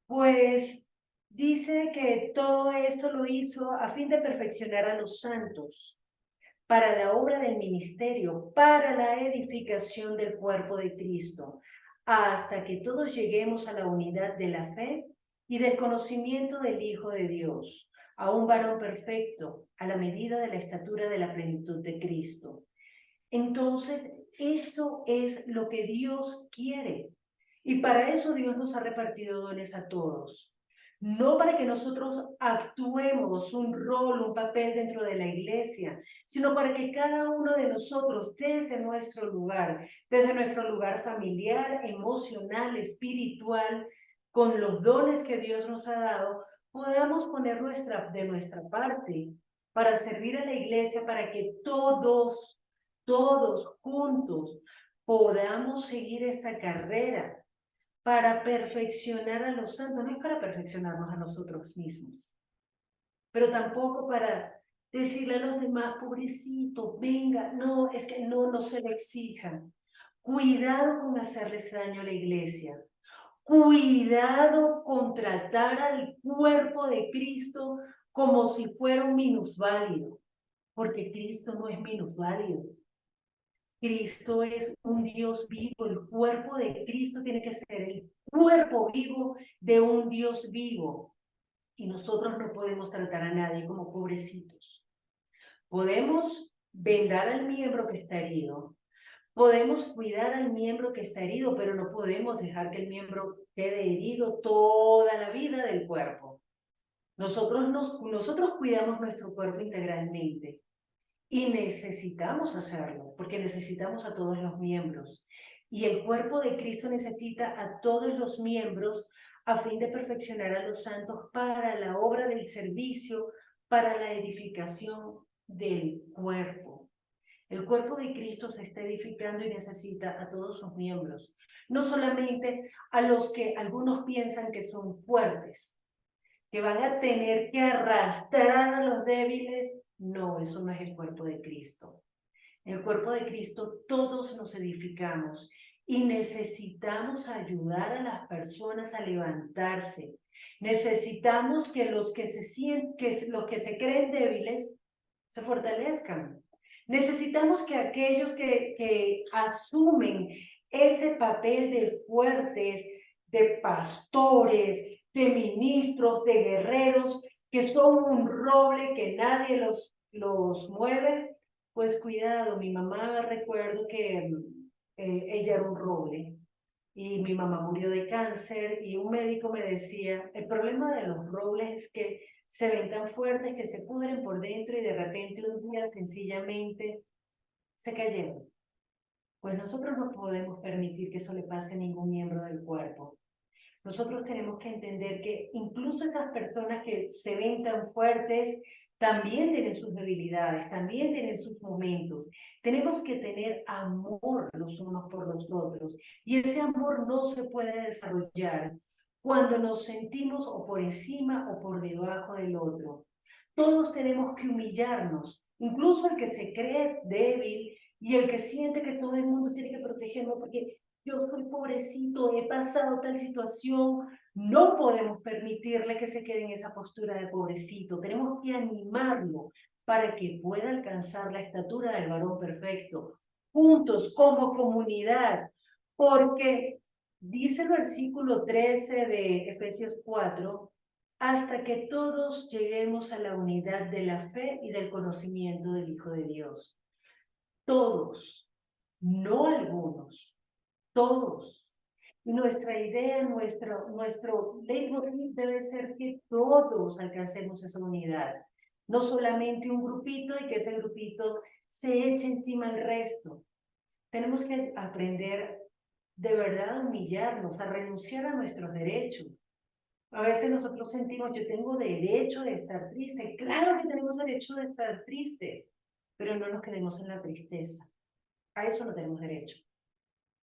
Pues dice que todo esto lo hizo a fin de perfeccionar a los santos para la obra del ministerio, para la edificación del cuerpo de Cristo, hasta que todos lleguemos a la unidad de la fe y del conocimiento del Hijo de Dios, a un varón perfecto, a la medida de la estatura de la plenitud de Cristo. Entonces, eso es lo que Dios quiere. Y para eso Dios nos ha repartido dones a todos. No para que nosotros actuemos un rol, un papel dentro de la iglesia, sino para que cada uno de nosotros, desde nuestro lugar familiar, emocional, espiritual, con los dones que Dios nos ha dado, podamos poner de nuestra parte para servir a la iglesia, para que todos juntos podamos seguir esta carrera para perfeccionar a los santos, no es para perfeccionarnos a nosotros mismos, pero tampoco para decirle a los demás, pobrecito, venga, no, es que no se le exijan. Cuidado con hacerles daño a la iglesia. Cuidado con tratar al cuerpo de Cristo como si fuera un minusválido, porque Cristo no es minusválido. Cristo es un Dios vivo, el cuerpo de Cristo tiene que ser el cuerpo vivo de un Dios vivo. Y nosotros no podemos tratar a nadie como pobrecitos. Podemos vendar al miembro que está herido, podemos cuidar al miembro que está herido, pero no podemos dejar que el miembro quede herido toda la vida del cuerpo. Nosotros cuidamos nuestro cuerpo integralmente. Y necesitamos hacerlo, porque necesitamos a todos los miembros. Y el cuerpo de Cristo necesita a todos los miembros a fin de perfeccionar a los santos para la obra del servicio, para la edificación del cuerpo. El cuerpo de Cristo se está edificando y necesita a todos sus miembros, no solamente a los que algunos piensan que son fuertes, que van a tener que arrastrar a los débiles. No, eso no es el cuerpo de Cristo. En el cuerpo de Cristo todos nos edificamos y necesitamos ayudar a las personas a levantarse. Necesitamos que los que los que se creen débiles se fortalezcan. Necesitamos que aquellos que asumen ese papel de fuertes, de pastores, de ministros, de guerreros, que son un roble que nadie los mueve, pues cuidado. Mi mamá, recuerdo que ella era un roble y mi mamá murió de cáncer y un médico me decía, el problema de los robles es que se ven tan fuertes que se pudren por dentro y de repente un día sencillamente se cayeron. Pues nosotros no podemos permitir que eso le pase a ningún miembro del cuerpo. Nosotros tenemos que entender que incluso esas personas que se ven tan fuertes también tienen sus debilidades, también tienen sus momentos. Tenemos que tener amor los unos por los otros. Y ese amor no se puede desarrollar cuando nos sentimos o por encima o por debajo del otro. Todos tenemos que humillarnos, incluso el que se cree débil y el que siente que todo el mundo tiene que protegerlo porque yo soy pobrecito, he pasado tal situación. No podemos permitirle que se quede en esa postura de pobrecito. Tenemos que animarlo para que pueda alcanzar la estatura del varón perfecto, juntos como comunidad, porque dice el versículo 13 de Efesios 4, hasta que todos lleguemos a la unidad de la fe y del conocimiento del Hijo de Dios. Todos, no algunos, todos. Y nuestra idea, nuestro leitmotiv debe ser que todos alcancemos esa unidad. No solamente un grupito y que ese grupito se eche encima al resto. Tenemos que aprender de verdad a humillarnos, a renunciar a nuestros derechos. A veces nosotros sentimos, yo tengo derecho de estar triste. Claro que tenemos derecho de estar tristes, pero no nos quedemos en la tristeza. A eso no tenemos derecho,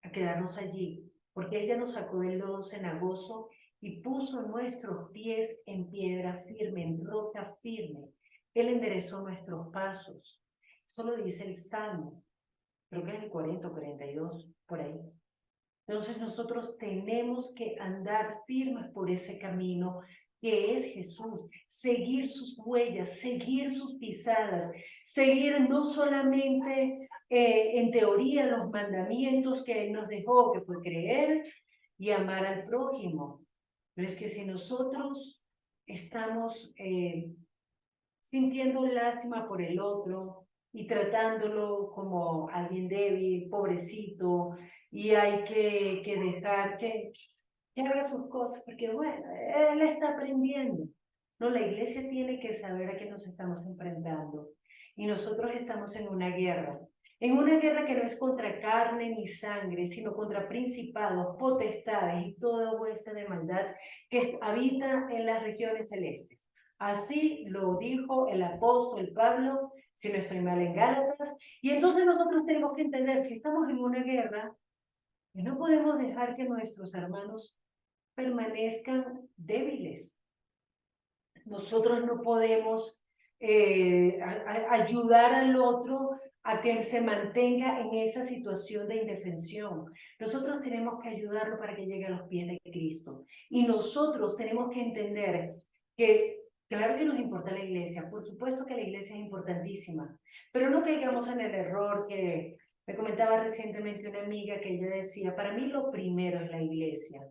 a quedarnos allí, porque Él ya nos sacó del lodo cenagoso y puso nuestros pies en piedra firme, en roca firme. Él enderezó nuestros pasos. Eso lo dice el Salmo, creo que es el 40 o 42, por ahí. Entonces nosotros tenemos que andar firmes por ese camino que es Jesús, seguir sus huellas, seguir sus pisadas, seguir no solamente en teoría los mandamientos que Él nos dejó, que fue creer y amar al prójimo. Pero es que si nosotros estamos sintiendo lástima por el otro y tratándolo como alguien débil, pobrecito, y hay que dejar que haga sus cosas, porque bueno, él está aprendiendo. No, la iglesia tiene que saber a qué nos estamos enfrentando. Y nosotros estamos en una guerra que no es contra carne ni sangre, sino contra principados, potestades y toda hueste de maldad que habita en las regiones celestes. Así lo dijo el apóstol Pablo, si no estoy mal, en Gálatas. Y entonces nosotros tenemos que entender, si estamos en una guerra, que no podemos dejar que nuestros hermanos permanezcan débiles. Nosotros no podemos ayudar al otro a que se mantenga en esa situación de indefensión. Nosotros tenemos que ayudarlo para que llegue a los pies de Cristo. Y nosotros tenemos que entender que, claro que nos importa la iglesia, por supuesto que la iglesia es importantísima, pero no caigamos en el error que me comentaba recientemente una amiga que ella decía, para mí lo primero es la iglesia.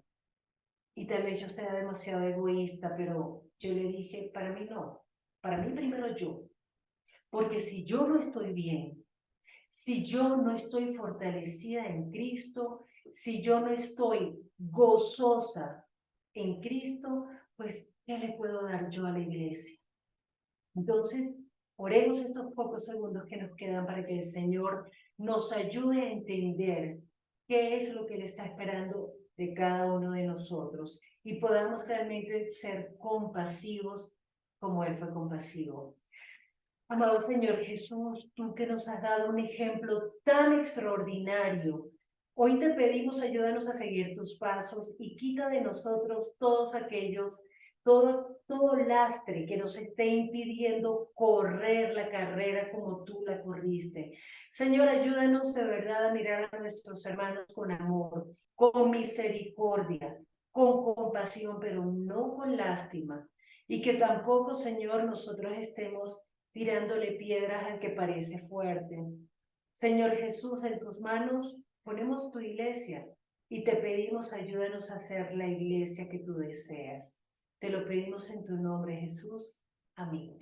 Y tal vez yo sea demasiado egoísta, pero yo le dije, para mí no, para mí primero yo. Porque si yo no estoy bien, si yo no estoy fortalecida en Cristo, si yo no estoy gozosa en Cristo, pues, ¿qué le puedo dar yo a la iglesia? Entonces, oremos estos pocos segundos que nos quedan para que el Señor nos ayude a entender qué es lo que Él está esperando de cada uno de nosotros y podamos realmente ser compasivos como Él fue compasivo. Amado Señor Jesús, tú que nos has dado un ejemplo tan extraordinario, hoy te pedimos ayúdanos a seguir tus pasos y quita de nosotros todo lastre que nos esté impidiendo correr la carrera como tú la corriste. Señor, ayúdanos de verdad a mirar a nuestros hermanos con amor, con misericordia, con compasión, pero no con lástima. Y que tampoco, Señor, nosotros estemos tirándole piedras al que parece fuerte. Señor Jesús, en tus manos ponemos tu iglesia y te pedimos ayúdanos a hacer la iglesia que tú deseas. Te lo pedimos en tu nombre, Jesús. Amén.